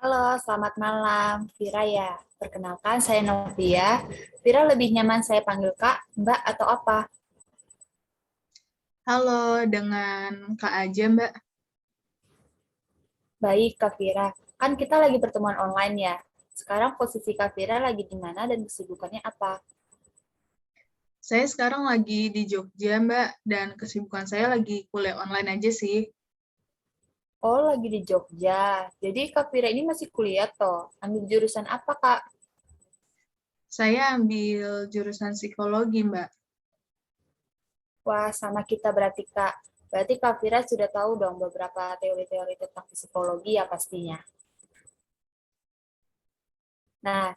Halo, selamat malam. Vira ya. Perkenalkan, saya Novia. Vira lebih nyaman saya panggil Kak, Mbak, atau apa? Halo, dengan Kak aja, Mbak. Baik, Kak Vira. Kan kita lagi pertemuan online ya. Sekarang posisi Kak Vira lagi di mana dan kesibukannya apa? Saya sekarang lagi di Jogja, Mbak, dan kesibukan saya lagi kuliah online aja sih. Oh, lagi di Jogja. Jadi Kak Vira ini masih kuliah toh. Ambil jurusan apa, Kak? Saya ambil jurusan psikologi, Mbak. Wah, sama kita berarti, Kak. Berarti Kak Vira sudah tahu dong beberapa teori-teori tentang psikologi ya pastinya. Nah,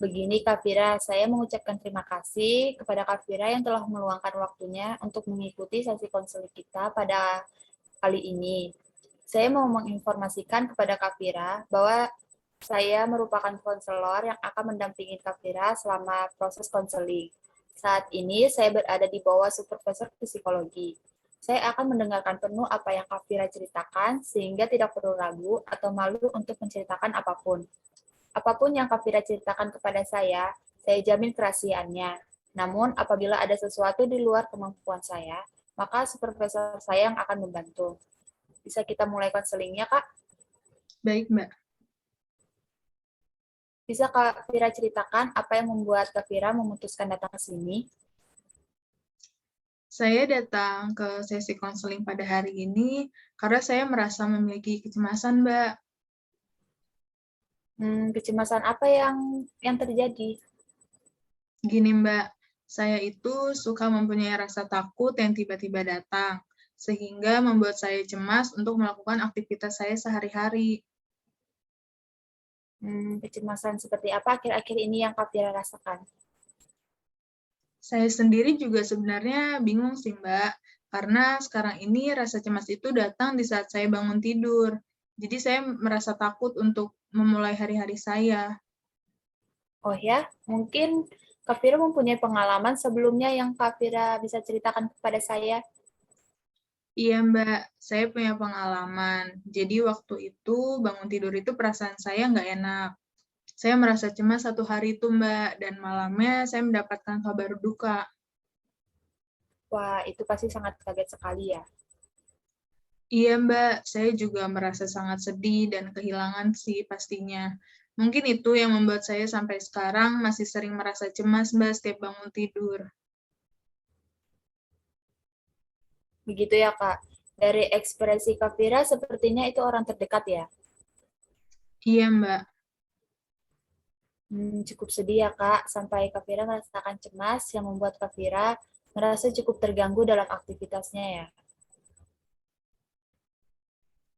begini Kak Vira, saya mengucapkan terima kasih kepada Kak Vira yang telah meluangkan waktunya untuk mengikuti sesi konseling kita pada kali ini. Saya mau menginformasikan kepada Kak Vira bahwa saya merupakan konselor yang akan mendampingi Kak Vira selama proses konseling. Saat ini saya berada di bawah supervisor psikologi. Saya akan mendengarkan penuh apa yang Kak Vira ceritakan sehingga tidak perlu ragu atau malu untuk menceritakan apapun. Apapun yang Kak Fira ceritakan kepada saya jamin kerahasiaannya. Namun, apabila ada sesuatu di luar kemampuan saya, maka supervisor saya yang akan membantu. Bisa kita mulai konselingnya, Kak? Baik, Mbak. Bisa Kak Fira ceritakan apa yang membuat Kak Fira memutuskan datang ke sini? Saya datang ke sesi konseling pada hari ini karena saya merasa memiliki kecemasan, Mbak. Kecemasan apa yang terjadi? Gini, Mbak, saya itu suka mempunyai rasa takut yang tiba-tiba datang, sehingga membuat saya cemas untuk melakukan aktivitas saya sehari-hari. Kecemasan seperti apa akhir-akhir ini yang Kak Fira rasakan? Saya sendiri juga sebenarnya bingung sih, Mbak, karena sekarang ini rasa cemas itu datang di saat saya bangun tidur. Jadi saya merasa takut untuk memulai hari-hari saya. Oh ya, mungkin Kak Fira mempunyai pengalaman sebelumnya yang Kak Fira bisa ceritakan kepada saya. Iya, Mbak, saya punya pengalaman. Jadi waktu itu bangun tidur itu perasaan saya nggak enak. Saya merasa cemas satu hari itu, Mbak, dan malamnya saya mendapatkan kabar duka. Wah, itu pasti sangat kaget sekali ya. Iya, Mbak, saya juga merasa sangat sedih dan kehilangan sih pastinya. Mungkin itu yang membuat saya sampai sekarang masih sering merasa cemas, Mbak, setiap bangun tidur. Begitu ya, Kak. Dari ekspresi Kak Fira, sepertinya itu orang terdekat ya. Iya, Mbak. Cukup sedih ya, Kak, sampai Kak Fira merasakan cemas yang membuat Kak Fira merasa cukup terganggu dalam aktivitasnya ya.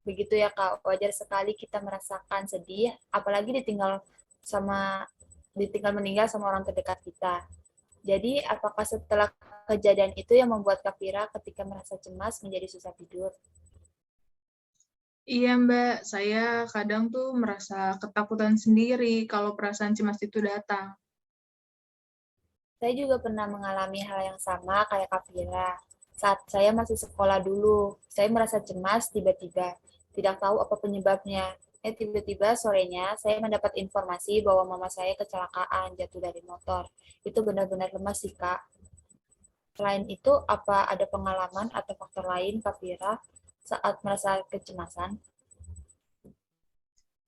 Begitu ya, Kak. Wajar sekali kita merasakan sedih, apalagi ditinggal meninggal sama orang terdekat kita. Jadi, apakah setelah kejadian itu yang membuat Kak Fira ketika merasa cemas menjadi susah tidur? Iya, Mbak. Saya kadang tuh merasa ketakutan sendiri kalau perasaan cemas itu datang. Saya juga pernah mengalami hal yang sama kayak Kak Fira. Saat saya masih sekolah dulu, saya merasa cemas tiba-tiba. Tidak tahu apa penyebabnya. Tiba-tiba sorenya saya mendapat informasi bahwa mama saya kecelakaan jatuh dari motor. Itu benar-benar lemas sih, Kak. Selain itu, apa ada pengalaman atau faktor lain, Kak Fira, saat merasa kecemasan?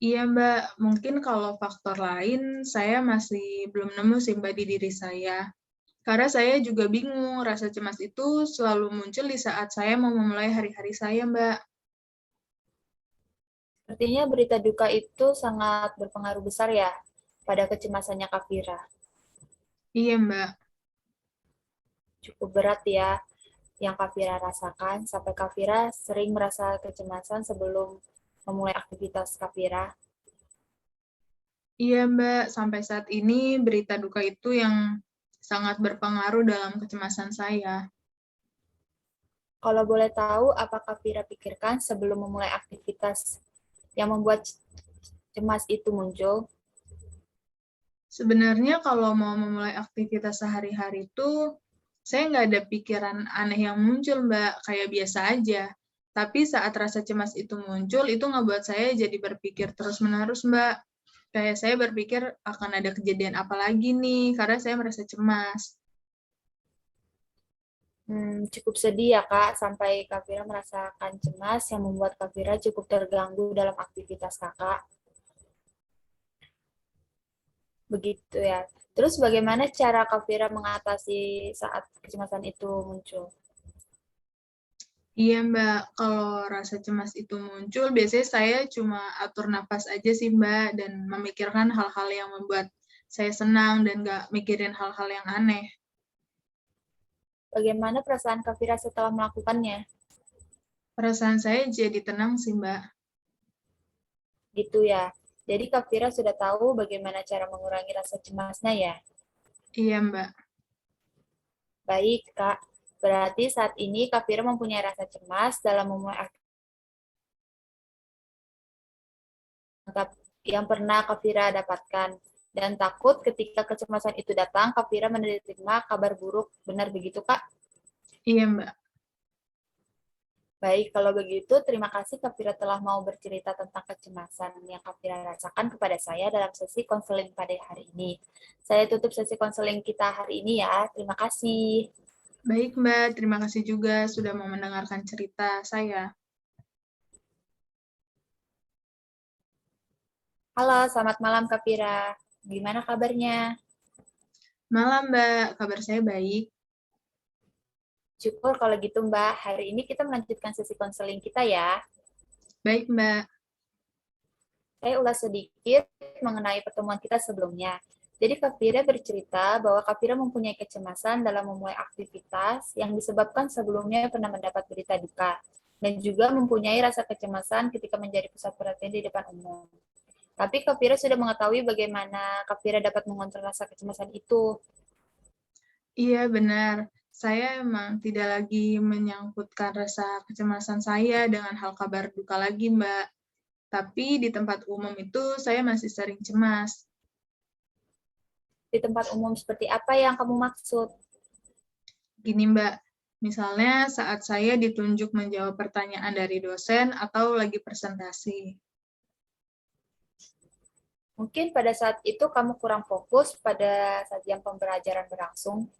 Iya, Mbak. Mungkin kalau faktor lain, saya masih belum nemu sih, Mbak, di diri saya. Karena saya juga bingung, rasa cemas itu selalu muncul di saat saya mau memulai hari-hari saya, Mbak. Artinya berita duka itu sangat berpengaruh besar ya pada kecemasannya Kak Fira. Iya, Mbak. Cukup berat ya yang Kak Fira rasakan sampai Kak Fira sering merasa kecemasan sebelum memulai aktivitas Kak Fira. Iya, Mbak. Sampai saat ini berita duka itu yang sangat berpengaruh dalam kecemasan saya. Kalau boleh tahu, apa Kak Fira pikirkan sebelum memulai aktivitas yang membuat cemas itu muncul? Sebenarnya kalau mau memulai aktivitas sehari-hari itu, saya nggak ada pikiran aneh yang muncul, Mbak. Kayak biasa aja. Tapi saat rasa cemas itu muncul, itu ngebuat saya jadi berpikir terus-menerus, Mbak. Kayak saya berpikir akan ada kejadian apa lagi nih, karena saya merasa cemas. Cukup sedih ya Kak, sampai Kak Vira merasakan cemas yang membuat Kak Vira cukup terganggu dalam aktivitas Kakak. Begitu ya. Terus bagaimana cara Kak Vira mengatasi saat kecemasan itu muncul? Iya, Mbak. Kalau rasa cemas itu muncul, biasanya saya cuma atur napas aja sih, Mbak, dan memikirkan hal-hal yang membuat saya senang dan nggak mikirin hal-hal yang aneh. Bagaimana perasaan Kak Vira setelah melakukannya? Perasaan saya jadi tenang sih, Mbak. Gitu ya. Jadi Kak Vira sudah tahu bagaimana cara mengurangi rasa cemasnya ya? Iya, Mbak. Baik, Kak. Berarti saat ini Kak Vira mempunyai rasa cemas dalam memulai aktivitas yang pernah Kak Vira dapatkan. Dan takut ketika kecemasan itu datang, Kak Vira menerima kabar buruk. Benar begitu, Kak? Iya, Mbak. Baik, kalau begitu terima kasih Kak Vira telah mau bercerita tentang kecemasan yang Kak Vira rasakan kepada saya dalam sesi konseling pada hari ini. Saya tutup sesi konseling kita hari ini ya. Terima kasih. Baik, Mbak. Terima kasih juga sudah mau mendengarkan cerita saya. Halo, selamat malam Kak Vira. Gimana kabarnya? Malam, Mbak. Kabar saya baik. Syukur kalau gitu Mbak. Hari ini kita melanjutkan sesi konseling kita ya. Baik, Mbak. Saya ulas sedikit mengenai pertemuan kita sebelumnya. Jadi Kak Vira bercerita bahwa Kak Vira mempunyai kecemasan dalam memulai aktivitas yang disebabkan sebelumnya pernah mendapat berita duka dan juga mempunyai rasa kecemasan ketika menjadi pusat perhatian di depan umum. Tapi Kak Vira sudah mengetahui bagaimana Kak Vira dapat mengontrol rasa kecemasan itu. Iya, benar. Saya emang tidak lagi menyangkutkan rasa kecemasan saya dengan hal kabar duka lagi, Mbak. Tapi di tempat umum itu saya masih sering cemas. Di tempat umum seperti apa yang kamu maksud? Gini, Mbak, misalnya saat saya ditunjuk menjawab pertanyaan dari dosen atau lagi presentasi. Mungkin pada saat itu kamu kurang fokus pada saat jam pembelajaran berlangsung.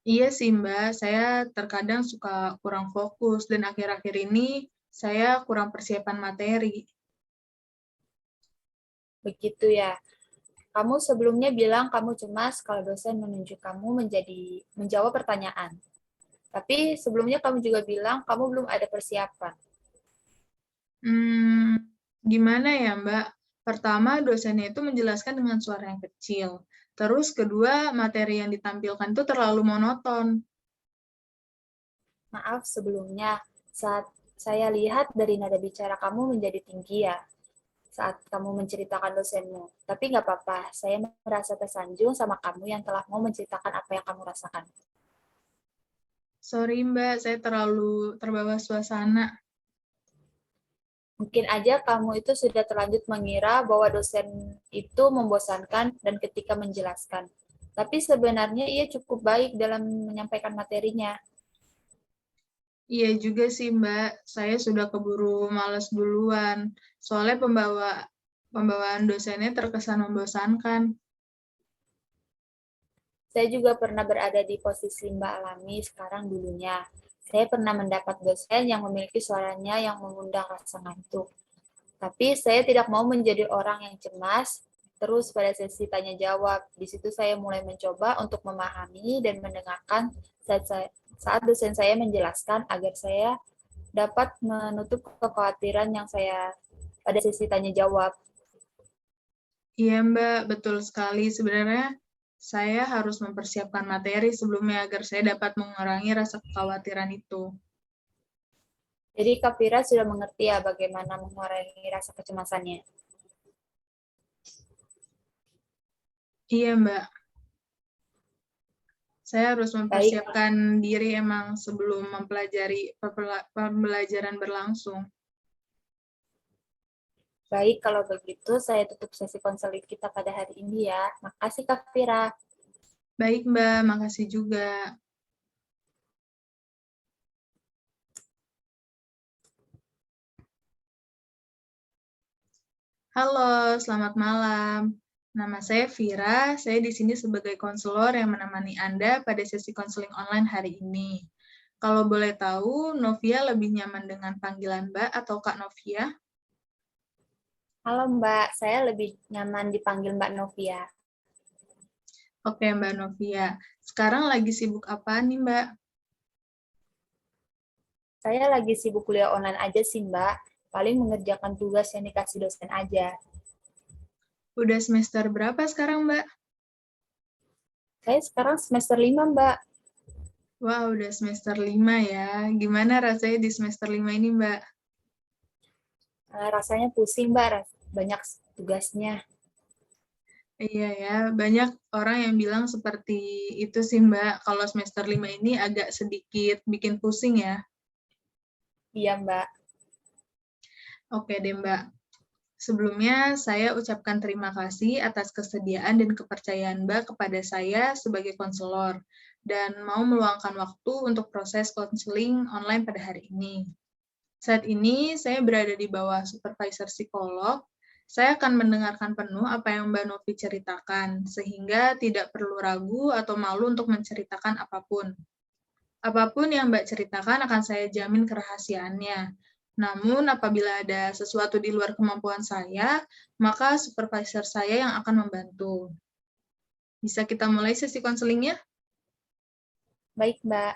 Iya sih, Mbak, saya terkadang suka kurang fokus dan akhir-akhir ini saya kurang persiapan materi. Begitu ya. Kamu sebelumnya bilang kamu cemas kalau dosen menunjuk kamu menjawab pertanyaan. Tapi sebelumnya kamu juga bilang kamu belum ada persiapan. Gimana ya, Mbak? Pertama, dosennya itu menjelaskan dengan suara yang kecil. Terus kedua, materi yang ditampilkan itu terlalu monoton. Maaf sebelumnya, saat saya lihat dari nada bicara kamu menjadi tinggi ya saat kamu menceritakan dosenmu. Tapi nggak apa-apa, saya merasa tersanjung sama kamu yang telah mau menceritakan apa yang kamu rasakan. Sorry, Mbak, saya terlalu terbawa suasana. Mungkin aja kamu itu sudah terlanjut mengira bahwa dosen itu membosankan dan ketika menjelaskan. Tapi sebenarnya ia cukup baik dalam menyampaikan materinya. Iya juga sih, Mbak. Saya sudah keburu males duluan. Soalnya pembawaan dosennya terkesan membosankan. Saya juga pernah berada di posisi Mbak Alami sekarang dulunya. Saya pernah mendapat dosen yang memiliki suaranya yang mengundang rasa ngantuk. Tapi saya tidak mau menjadi orang yang cemas terus pada sesi tanya jawab. Di situ saya mulai mencoba untuk memahami dan mendengarkan saat dosen saya menjelaskan agar saya dapat menutup kekhawatiran yang saya pada sesi tanya jawab. Iya, Mbak, betul sekali. Sebenarnya saya harus mempersiapkan materi sebelumnya agar saya dapat mengurangi rasa kekhawatiran itu. Jadi Kak Fira sudah mengerti ya bagaimana mengurangi rasa kecemasannya. Iya, Mbak. Saya harus Baik, mempersiapkan diri emang sebelum mempelajari pembelajaran berlangsung. baik kalau begitu saya tutup sesi konseling kita pada hari ini ya. Makasih Kak Fira. Baik, Mbak. Makasih juga. Halo, selamat malam. Nama saya Vira, saya di sini sebagai konselor yang menemani Anda pada sesi konseling online hari ini. Kalau boleh tahu, Novia lebih nyaman dengan panggilan Mbak atau Kak Novia? Halo Mbak, saya lebih nyaman dipanggil Mbak Novia. Oke, Mbak Novia. Sekarang lagi sibuk apa nih, Mbak? Saya lagi sibuk kuliah online aja sih Mbak, paling mengerjakan tugas yang dikasih dosen aja. Udah semester berapa sekarang, Mbak? Saya sekarang semester 5 Mbak. Wah, udah semester 5 ya. Gimana rasanya di semester 5 ini, Mbak? Rasanya pusing Mbak, banyak tugasnya. Iya ya, banyak orang yang bilang seperti itu sih, Mbak. Kalau semester 5 ini agak sedikit bikin pusing ya. Iya Mbak. Oke deh, Mbak. Sebelumnya, saya ucapkan terima kasih atas kesediaan dan kepercayaan Mbak kepada saya sebagai konselor, dan mau meluangkan waktu untuk proses konseling online pada hari ini. Saat ini, saya berada di bawah supervisor psikolog. Saya akan mendengarkan penuh apa yang Mbak Novi ceritakan, sehingga tidak perlu ragu atau malu untuk menceritakan apapun. Apapun yang Mbak ceritakan akan saya jamin kerahasiaannya. Namun, apabila ada sesuatu di luar kemampuan saya, maka supervisor saya yang akan membantu. Bisa kita mulai sesi konselingnya? Baik Mbak.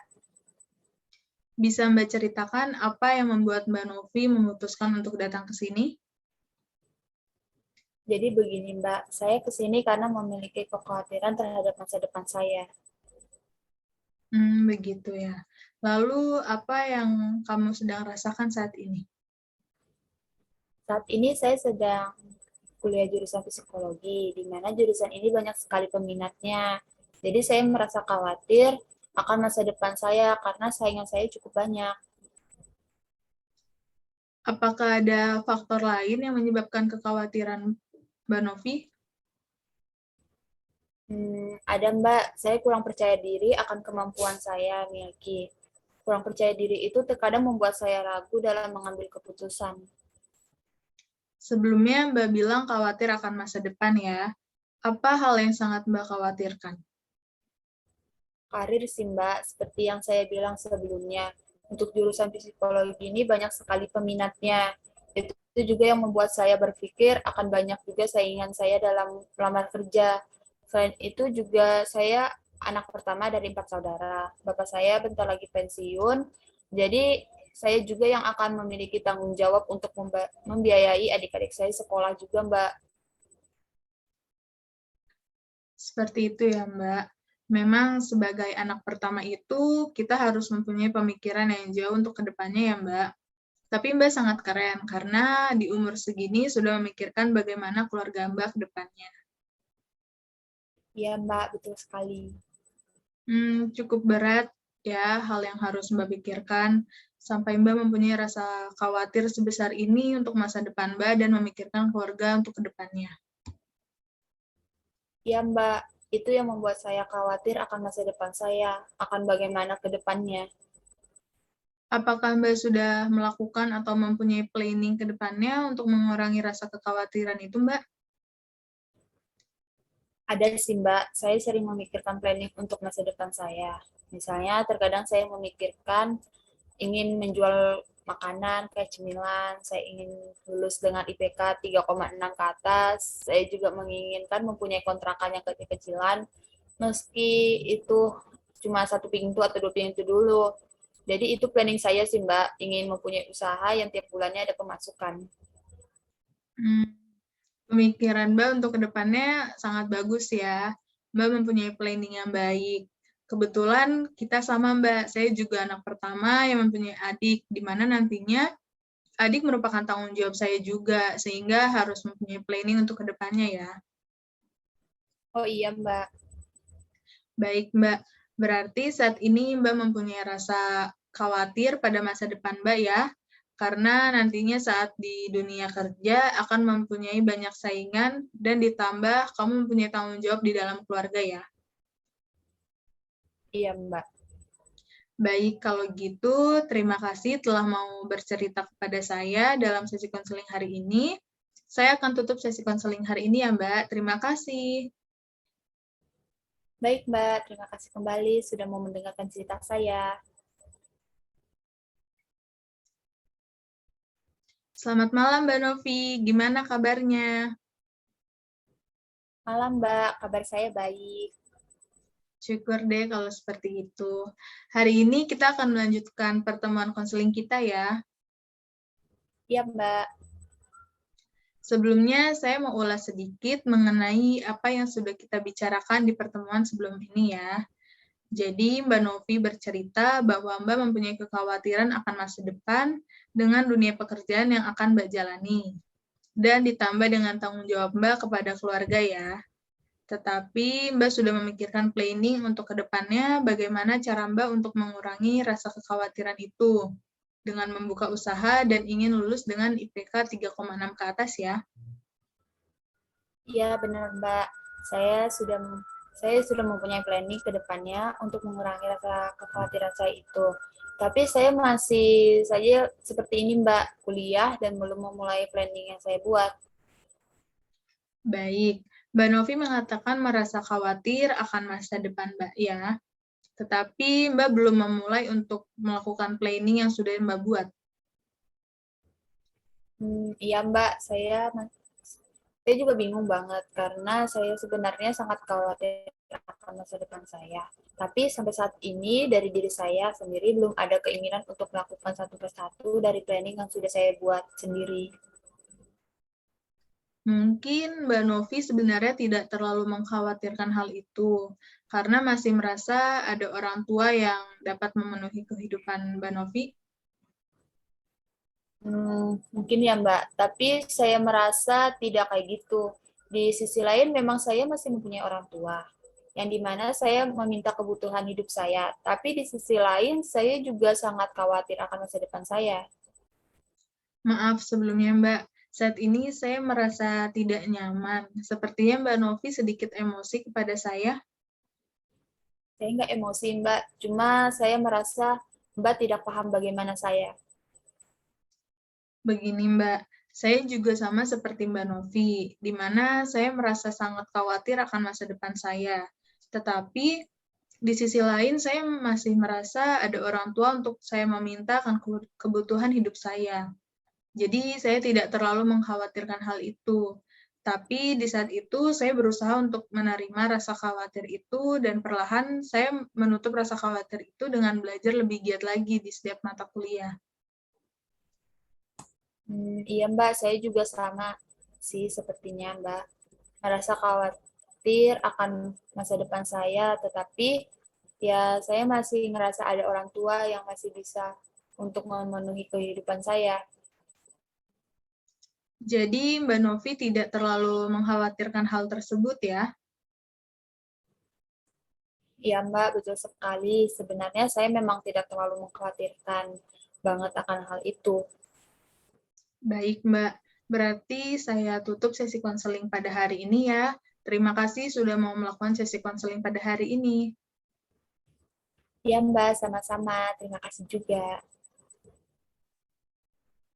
Bisa Mbak ceritakan apa yang membuat Mbak Novi memutuskan untuk datang ke sini? Jadi begini Mbak, saya kesini karena memiliki kekhawatiran terhadap masa depan saya. Begitu ya. Lalu, apa yang kamu sedang rasakan saat ini? Saat ini saya sedang kuliah jurusan psikologi, di mana jurusan ini banyak sekali peminatnya. Jadi saya merasa khawatir akan masa depan saya karena saingan saya cukup banyak. Apakah ada faktor lain yang menyebabkan kekhawatiran Mbak Novi? Ada Mbak, saya kurang percaya diri akan kemampuan saya miliki. Kurang percaya diri itu terkadang membuat saya ragu dalam mengambil keputusan. Sebelumnya Mbak bilang khawatir akan masa depan ya. Apa hal yang sangat Mbak khawatirkan? Karir sih Mbak, seperti yang saya bilang sebelumnya. Untuk jurusan psikologi ini banyak sekali peminatnya. Itu juga yang membuat saya berpikir akan banyak juga saingan saya dalam melamar kerja. Selain itu juga saya anak pertama dari 4 saudara. Bapak saya bentar lagi pensiun, jadi saya juga yang akan memiliki tanggung jawab untuk membiayai adik-adik saya sekolah juga, Mbak. Seperti itu ya, Mbak. Memang sebagai anak pertama itu, kita harus mempunyai pemikiran yang jauh untuk kedepannya ya, Mbak. Tapi Mbak sangat keren, karena di umur segini sudah memikirkan bagaimana keluarga Mbak ke depannya. Iya, Mbak, betul sekali. Cukup berat ya hal yang harus Mbak pikirkan, sampai Mbak mempunyai rasa khawatir sebesar ini untuk masa depan Mbak dan memikirkan keluarga untuk ke depannya. Iya, Mbak, itu yang membuat saya khawatir akan masa depan saya, akan bagaimana ke depannya. Apakah Mbak sudah melakukan atau mempunyai planning ke depannya untuk mengurangi rasa kekhawatiran itu, Mbak? Ada sih, Mbak, saya sering memikirkan planning untuk masa depan saya. Misalnya, terkadang saya memikirkan ingin menjual makanan kayak cemilan, saya ingin lulus dengan IPK 3,6 ke atas, saya juga menginginkan mempunyai kontrakan yang kecil-kecilan, meski itu cuma satu pintu atau dua pintu dulu. Jadi itu planning saya sih Mbak, ingin mempunyai usaha yang tiap bulannya ada pemasukan. Hmm, Pemikiran Mbak untuk ke depannya sangat bagus ya. Mbak mempunyai planning yang baik. Kebetulan kita sama Mbak, saya juga anak pertama yang mempunyai adik, di mana nantinya adik merupakan tanggung jawab saya juga, sehingga harus mempunyai planning untuk ke depannya ya. Oh iya Mbak, Baik Mbak, berarti saat ini Mbak mempunyai rasa khawatir pada masa depan Mbak ya, karena nantinya saat di dunia kerja akan mempunyai banyak saingan dan ditambah kamu mempunyai tanggung jawab di dalam keluarga ya. iya Mbak. Baik, kalau gitu terima kasih telah mau bercerita kepada saya dalam sesi konseling hari ini. Saya akan tutup sesi konseling hari ini ya, Mbak. Terima kasih. Baik, Mbak. Terima kasih kembali sudah mau mendengarkan cerita saya. Selamat malam, Mbak Novi. Gimana kabarnya? Malam, Mbak. Kabar saya baik. Syukur deh kalau seperti itu. Hari ini kita akan melanjutkan pertemuan konseling kita ya. Iya, Mbak. Sebelumnya, saya mau ulas sedikit mengenai apa yang sudah kita bicarakan di pertemuan sebelum ini ya. Jadi, Mbak Novi bercerita bahwa Mbak mempunyai kekhawatiran akan masa depan dengan dunia pekerjaan yang akan Mbak jalani. Dan ditambah dengan tanggung jawab Mbak kepada keluarga ya. Tetapi Mbak sudah memikirkan planning untuk ke depannya, bagaimana cara Mbak untuk mengurangi rasa kekhawatiran itu dengan membuka usaha dan ingin lulus dengan IPK 3,6 ke atas ya. Iya, benar, Mbak. Saya sudah mempunyai planning ke depannya untuk mengurangi rasa kekhawatiran saya itu. Tapi saya masih saja seperti ini, Mbak, kuliah dan belum memulai planning yang saya buat. Baik, Mbak Novi mengatakan merasa khawatir akan masa depan Mbak ya, tetapi Mbak belum memulai untuk melakukan planning yang sudah Mbak buat. Iya, Mbak, saya juga bingung banget karena saya sebenarnya sangat khawatir akan masa depan saya. Tapi sampai saat ini dari diri saya sendiri belum ada keinginan untuk melakukan satu persatu dari planning yang sudah saya buat sendiri. Mungkin Mbak Novi sebenarnya tidak terlalu mengkhawatirkan hal itu, karena masih merasa ada orang tua yang dapat memenuhi kehidupan Mbak Novi. Mungkin ya Mbak, tapi saya merasa tidak kayak gitu. Di sisi lain memang saya masih mempunyai orang tua, yang dimana saya meminta kebutuhan hidup saya. Tapi di sisi lain saya juga sangat khawatir akan masa depan saya. Maaf sebelumnya Mbak, saat ini saya merasa tidak nyaman. Sepertinya Mbak Novi sedikit emosi kepada saya. Saya nggak emosi Mbak, cuma saya merasa Mbak tidak paham bagaimana saya. Begini Mbak, saya juga sama seperti Mbak Novi, di mana saya merasa sangat khawatir akan masa depan saya. Tetapi di sisi lain saya masih merasa ada orang tua untuk saya meminta akan kebutuhan hidup saya. Jadi saya tidak terlalu mengkhawatirkan hal itu. Tapi di saat itu saya berusaha untuk menerima rasa khawatir itu dan perlahan saya menutup rasa khawatir itu dengan belajar lebih giat lagi di setiap mata kuliah. Iya Mbak, saya juga sama sih sepertinya Mbak. Merasa khawatir akan masa depan saya, tetapi ya saya masih ngerasa ada orang tua yang masih bisa untuk memenuhi kehidupan saya. Jadi Mbak Novi tidak terlalu mengkhawatirkan hal tersebut ya. Iya Mbak, betul sekali. Sebenarnya saya memang tidak terlalu mengkhawatirkan banget akan hal itu. Baik Mbak, berarti saya tutup sesi konseling pada hari ini ya. Terima kasih sudah mau melakukan sesi konseling pada hari ini. Iya Mbak, sama-sama. Terima kasih juga.